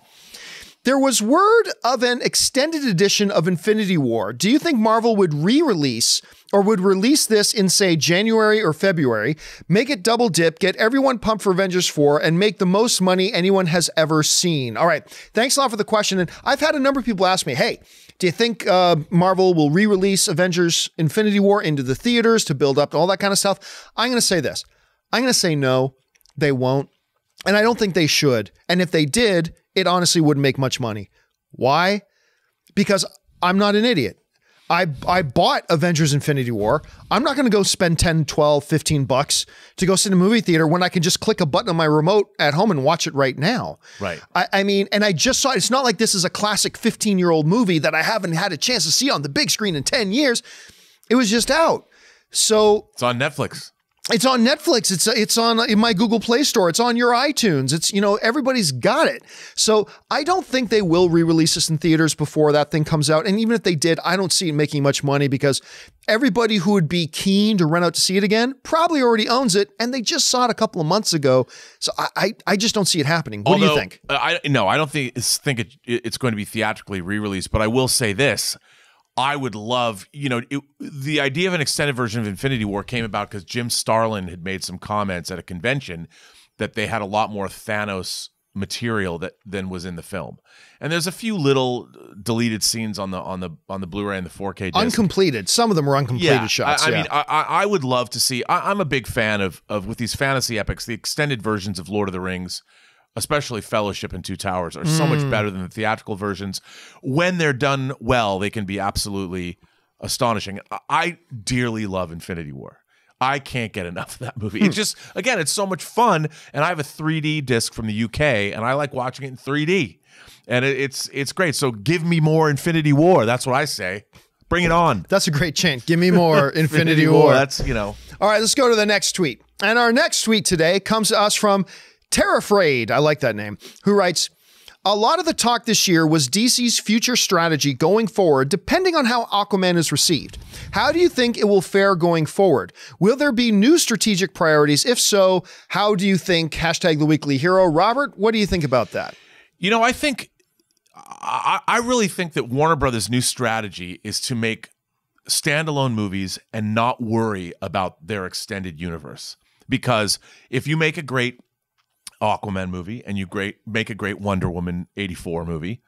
There was word of an extended edition of Infinity War. Do you think Marvel would re-release or would release this in, say, January or February, make it double dip, get everyone pumped for Avengers 4, and make the most money anyone has ever seen? All right. Thanks a lot for the question. And I've had a number of people ask me, hey, do you think Marvel will re-release Avengers Infinity War into the theaters to build up all that kind of stuff? I'm going to say this. I'm going to say no, they won't. And I don't think they should. And if they did, it honestly wouldn't make much money. Why? Because I'm not an idiot. I bought Avengers Infinity War. I'm not going to go spend 10, 12, 15 bucks to go sit in a movie theater when I can just click a button on my remote at home and watch it right now. Right. I mean, and I just saw it. It's not like this is a classic 15-year-old movie that I haven't had a chance to see on the big screen in 10 years. It was just out. So it's on Netflix. It's on Netflix. It's on in my Google Play Store. It's on your iTunes. It's, you know, everybody's got it. So I don't think they will re-release this in theaters before that thing comes out. And even if they did, I don't see it making much money because everybody who would be keen to run out to see it again probably already owns it. And they just saw it a couple of months ago. So I just don't see it happening. What do you think? I don't think it's going to be theatrically re-released, but I will say this. I would love, the idea of an extended version of Infinity War came about because Jim Starlin had made some comments at a convention that they had a lot more Thanos material than was in the film. And there's a few little deleted scenes on the Blu-ray and the 4K disc. Uncompleted. Some of them were uncompleted shots. I mean, I would love to see. I'm a big fan of with these fantasy epics, the extended versions of Lord of the Rings, especially Fellowship and Two Towers, are so much better than the theatrical versions. When they're done well, they can be absolutely astonishing. I dearly love Infinity War. I can't get enough of that movie. It's just, again, it's so much fun. And I have a 3D disc from the UK, and I like watching it in 3D. And it's great. So give me more Infinity War. That's what I say. Bring it on. That's a great chant. Give me more Infinity War. That's, All right, let's go to the next tweet. And our next tweet today comes to us from Terrafraid, I like that name, who writes, a lot of the talk this year was DC's future strategy going forward, depending on how Aquaman is received. How do you think it will fare going forward? Will there be new strategic priorities? If so, how do you think? Hashtag the weekly hero. Robert, what do you think about that? I really think that Warner Brothers' new strategy is to make standalone movies and not worry about their extended universe. Because if you make a great Aquaman movie and you make a great Wonder Woman 84 movie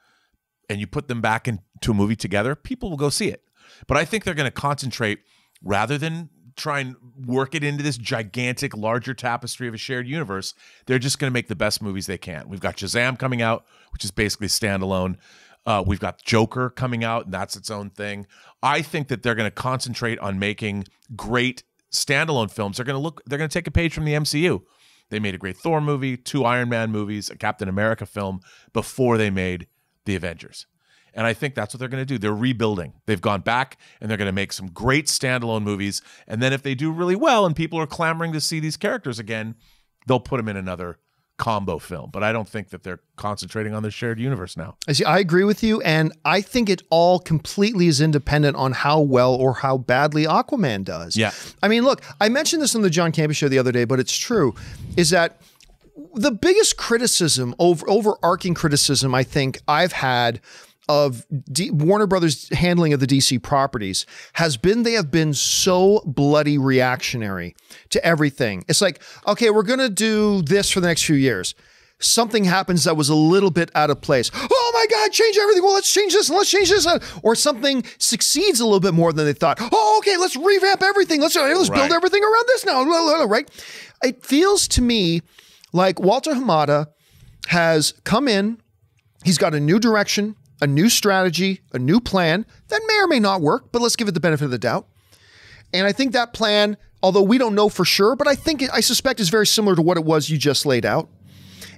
and you put them back into a movie together, people will go see it. But I think they're going to concentrate, rather than try and work it into this gigantic, larger tapestry of a shared universe, they're just going to make the best movies they can. We've got Shazam coming out, which is basically standalone. We've got Joker coming out, and that's its own thing. I think that they're going to concentrate on making great standalone films. They're going to take a page from the MCU. They made a great Thor movie, 2 Iron Man movies, a Captain America film before they made the Avengers. And I think that's what they're going to do. They're rebuilding. They've gone back and they're going to make some great standalone movies. And then if they do really well and people are clamoring to see these characters again, they'll put them in another combo film. But I don't think that they're concentrating on the shared universe now. I agree with you. And I think it all completely is independent on how well or how badly Aquaman does. Yeah. I mean, look, I mentioned this on the John Campea show the other day, but it's true, is that the biggest criticism, overarching criticism, I think I've had of Warner Brothers' handling of the DC properties has been they have been so bloody reactionary to everything. It's like, okay, we're going to do this for the next few years. Something happens that was a little bit out of place. Oh my God, change everything. Well, let's change this and let's change this. Or something succeeds a little bit more than they thought. Oh, okay, let's revamp everything. Let's build everything around this now. Right? It feels to me like Walter Hamada has come in. He's got a new direction, a new strategy, a new plan that may or may not work, but let's give it the benefit of the doubt. And I think that plan, although we don't know for sure, but I suspect is very similar to what it was you just laid out.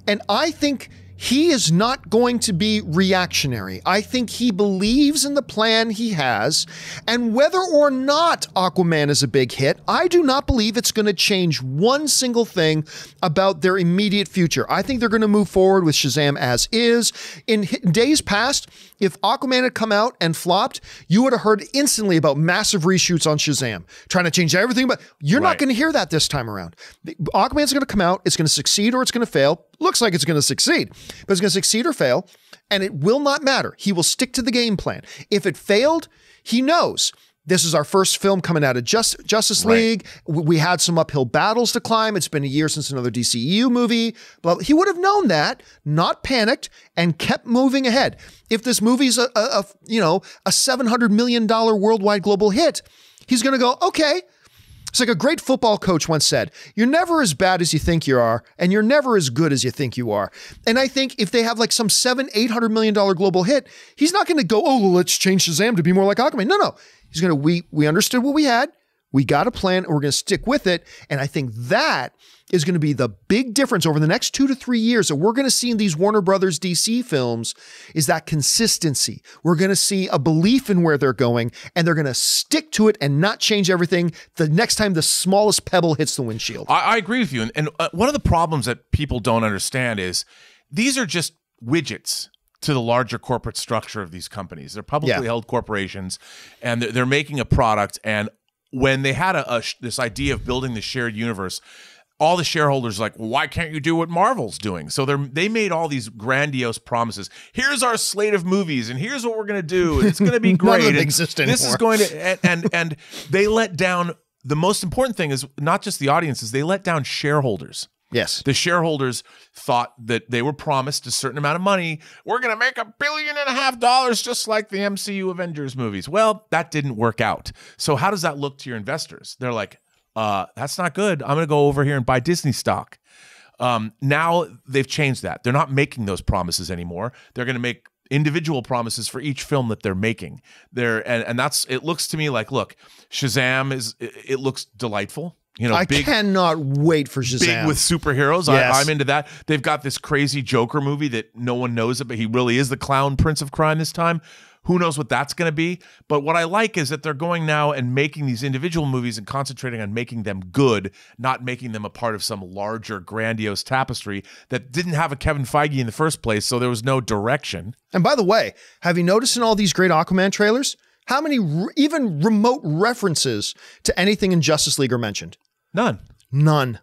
And I think he is not going to be reactionary. I think he believes in the plan he has. And whether or not Aquaman is a big hit, I do not believe it's going to change one single thing about their immediate future. I think they're going to move forward with Shazam as is. In days past, if Aquaman had come out and flopped, you would have heard instantly about massive reshoots on Shazam, trying to change everything. But you're not going to hear that this time around. Aquaman's going to come out. It's going to succeed or it's going to fail. looks like it's going to succeed, but it's going to succeed or fail, and it will not matter. He will stick to the game plan. If it failed, he knows this is our first film coming out of Justice League. We had some uphill battles to climb. It's been a year since another DCEU movie. But he would have known that, not panicked, and kept moving ahead. If this movie's a $700 million worldwide global hit, he's going to go, okay. It's like a great football coach once said, you're never as bad as you think you are, and you're never as good as you think you are. And I think if they have like some $800 million global hit, he's not going to go, oh, well, let's change Shazam to be more like Aquaman. No. He's going to, we understood what we had. We got a plan and we're going to stick with it. And I think that is going to be the big difference over the next 2 to 3 years that we're going to see in these Warner Brothers DC films is that consistency. We're going to see a belief in where they're going, and they're going to stick to it and not change everything the next time the smallest pebble hits the windshield. I agree with you. And one of the problems that people don't understand is these are just widgets to the larger corporate structure of these companies. They're publicly held corporations, and they're making a product. And when they had this idea of building the shared universe, all the shareholders are like, well, why can't you do what Marvel's doing? So they made all these grandiose promises. Here's our slate of movies, and here's what we're going to do. And it's going to be great. None of them exist anymore. This is going to, and they let down. The most important thing is not just the audiences; they let down shareholders. Yes. The shareholders thought that they were promised a certain amount of money. We're going to make $1.5 billion just like the MCU Avengers movies. Well, that didn't work out. So how does that look to your investors? They're like, that's not good. I'm going to go over here and buy Disney stock. Now they've changed that. They're not making those promises anymore. They're going to make individual promises for each film that they're making. And that's, it looks to me like, look, Shazam it looks delightful. You know, I cannot wait for Shazam. Big with superheroes. Yes. I'm into that. They've got this crazy Joker movie that no one knows about. He really is the clown prince of crime this time. Who knows what that's going to be? But what I like is that they're going now and making these individual movies and concentrating on making them good, not making them a part of some larger, grandiose tapestry that didn't have a Kevin Feige in the first place, so there was no direction. And by the way, have you noticed in all these great Aquaman trailers, how many even remote references to anything in Justice League are mentioned? None.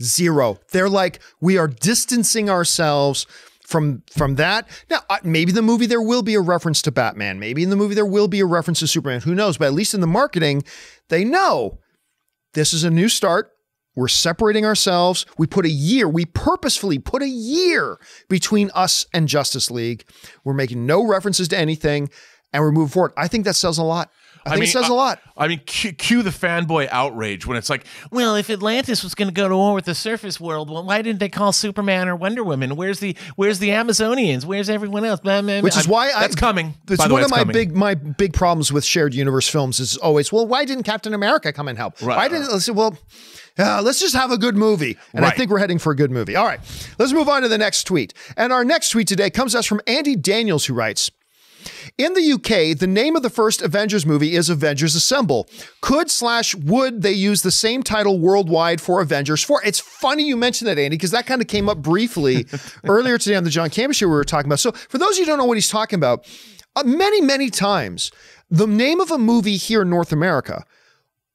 Zero. They're like, we are distancing ourselves from that. Now, maybe in the movie there will be a reference to Batman. Maybe in the movie there will be a reference to Superman. Who knows? But at least in the marketing, they know this is a new start. We're separating ourselves. We purposefully put a year between us and Justice League. We're making no references to anything, and we're moving forward. I think that says a lot. I think it says a lot. I mean, cue the fanboy outrage when it's like, well, if Atlantis was going to go to war with the surface world, well, why didn't they call Superman or Wonder Woman? Where's the Amazonians? Where's everyone else? Which is why that's coming. It's one of my big problems with shared universe films is always, well, why didn't Captain America come and help? Right. Why didn't let's just have a good movie. And I think we're heading for a good movie. All right, let's move on to the next tweet. And our next tweet today comes to us from Andy Daniels, who writes, in the UK, the name of the first Avengers movie is Avengers Assemble. Would they use the same title worldwide for Avengers 4? It's funny you mentioned that, Andy, because that kind of came up briefly earlier today on the John Campbell Show we were talking about. So for those of you who don't know what he's talking about, many times, the name of a movie here in North America,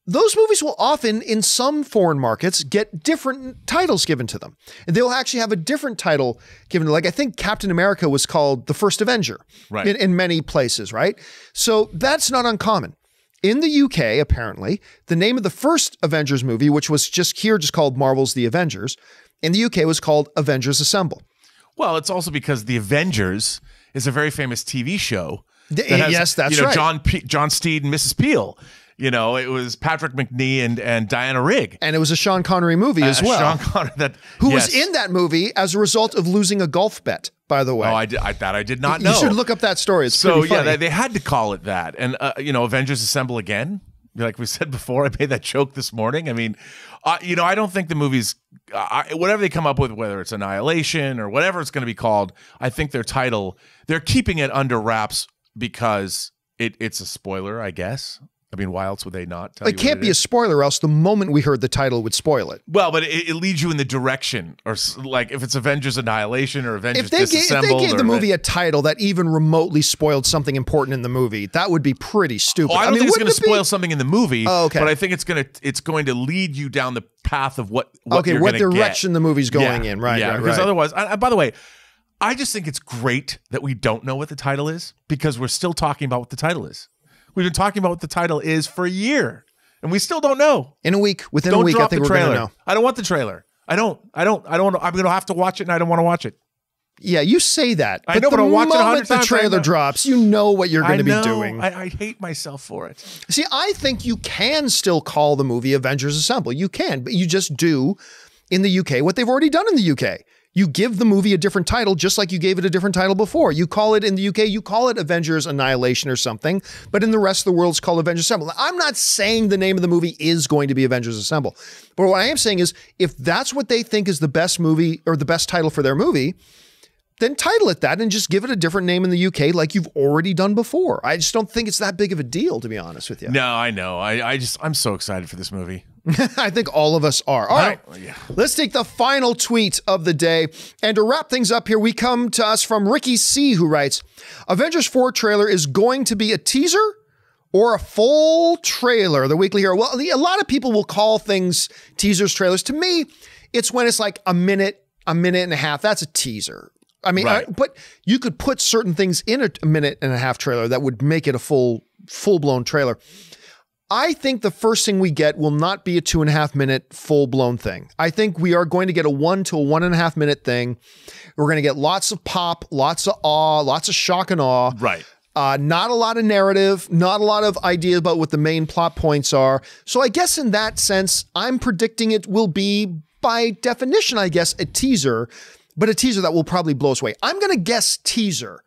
those movies will often, in some foreign markets, get different titles given to them. And they'll actually have a different title given. Like, I think Captain America was called The First Avenger in many places, right? So that's not uncommon. In the UK, apparently, the name of the first Avengers movie, which was just called Marvel's The Avengers, in the UK was called Avengers Assemble. Well, it's also because The Avengers is a very famous TV show. Yes, that's right. John Steed and Mrs. Peel. You know, it was Patrick McNee and Diana Rigg. And it was a Sean Connery movie as well. Sean Connery who was in that movie as a result of losing a golf bet, by the way. Oh, I did not know. You should look up that story. It's pretty funny. Yeah, they had to call it that. And, Avengers Assemble again. Like we said before, I made that joke this morning. I mean, I don't think the movies, whatever they come up with, whether it's Annihilation or whatever it's going to be called, I think their title, they're keeping it under wraps because it's a spoiler, I guess. I mean, why else would they not tell It can't be a spoiler, else the moment we heard the title would spoil it. Well, but it leads you in the direction, or like if it's Avengers Annihilation or Avengers If they gave the movie a title that even remotely spoiled something important in the movie, that would be pretty stupid. Oh, I don't think it's going to spoil something in the movie. Oh, okay. But I think it's going to lead you down the path of what direction the movie's going in. Right. Yeah. Right, because right. otherwise, by the way, I just think it's great that we don't know what the title is, because we're still talking about what the title is. We've been talking about what the title is for a year, and we still don't know. Within a week, I think we're going to know. I don't want the trailer. I don't. I'm going to have to watch it, and I don't want to watch it. Yeah, you say that. I know, but I'll watch it 100 times. The trailer drops, you know what you're going to be doing. I hate myself for it. See, I think you can still call the movie Avengers Assemble. You can, but you just do in the UK what they've already done in the UK. You give the movie a different title, just like you gave it a different title before. You call it in the UK, you call it Avengers Annihilation or something, but in the rest of the world, it's called Avengers Assemble. Now, I'm not saying the name of the movie is going to be Avengers Assemble, but what I am saying is if that's what they think is the best movie or the best title for their movie, then title it that and just give it a different name in the UK like you've already done before. I just don't think it's that big of a deal, to be honest with you. No, I know. I'm so excited for this movie. I think all of us are. All right, let's take the final tweet of the day. And to wrap things up here, we come to us from Ricky C, who writes, Avengers 4 trailer is going to be a teaser or a full trailer, the Weekly Hero. Well, a lot of people will call things teasers, trailers. To me, it's when it's like a minute and a half. That's a teaser. I mean, right. But you could put certain things in a minute and a half trailer that would make it a full-blown trailer. I think the first thing we get will not be a 2.5 minute full-blown thing. I think we are going to get a 1 to 1.5 minute thing. We're going to get lots of pop, lots of awe, lots of shock and awe. Right. Not a lot of narrative, not a lot of idea about what the main plot points are. So I guess in that sense, I'm predicting it will be, by definition, I guess, a teaser, but a teaser that will probably blow us away. I'm going to guess teaser.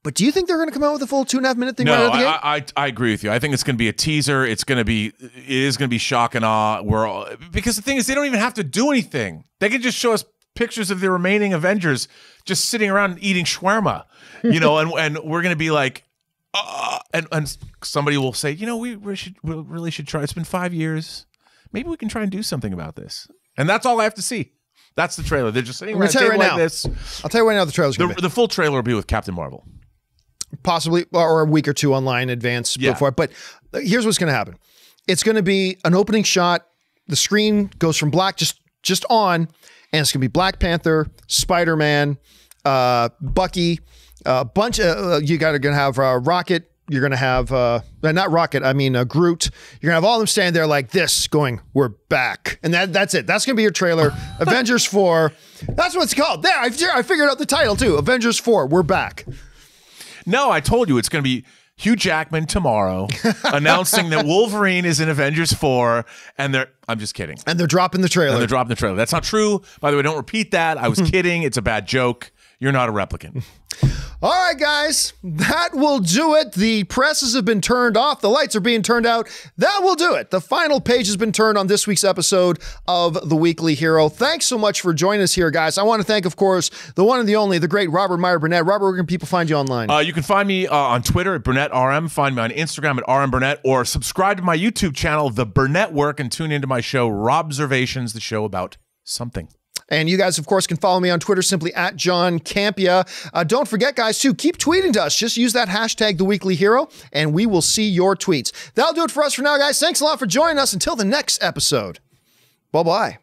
But do you think they're going to come out with a full 2.5 minute thing? No, right out the gate? I agree with you. I think it's going to be a teaser. It is going to be shock and awe. Because the thing is, they don't even have to do anything. They can just show us pictures of the remaining Avengers just sitting around eating shawarma, and we're going to be like, and somebody will say, we really should try. It's been 5 years. Maybe we can try and do something about this. And that's all I have to see. That's the trailer. They're just sitting around a table like this. I'll tell you right now, the trailer's going to be. The full trailer will be with Captain Marvel. Possibly, or a week or two online advance before. But here's what's going to happen. It's going to be an opening shot. The screen goes from black just on, and it's going to be Black Panther, Spider-Man, Bucky, a bunch of, you're going to have Rocket. You're going to have, not Rocket, I mean Groot. You're going to have all of them standing there like this going, we're back. And that's it. That's going to be your trailer. Avengers 4. That's what it's called. There, I figured out the title too. Avengers 4, we're back. No, I told you it's going to be Hugh Jackman tomorrow announcing that Wolverine is in Avengers 4, and I'm just kidding. And they're dropping the trailer. That's not true. By the way, don't repeat that. I was kidding. It's a bad joke. You're not a replicant. All right, guys, that will do it. The presses have been turned off. The lights are being turned out. That will do it. The final page has been turned on this week's episode of The Weekly Hero. Thanks so much for joining us here, guys. I want to thank, of course, the one and the only, the great Robert Meyer Burnett. Robert, where can people find you online? You can find me on Twitter at BurnettRM. Find me on Instagram at RMBurnett, or subscribe to my YouTube channel, The Burnett Work, and tune into my show, Robservations, the show about something. And you guys, of course, can follow me on Twitter simply at John Campia. Don't forget, guys, to keep tweeting to us. Just use that hashtag #TheWeeklyHero, and we will see your tweets. That'll do it for us for now, guys. Thanks a lot for joining us. Until the next episode. Bye-bye.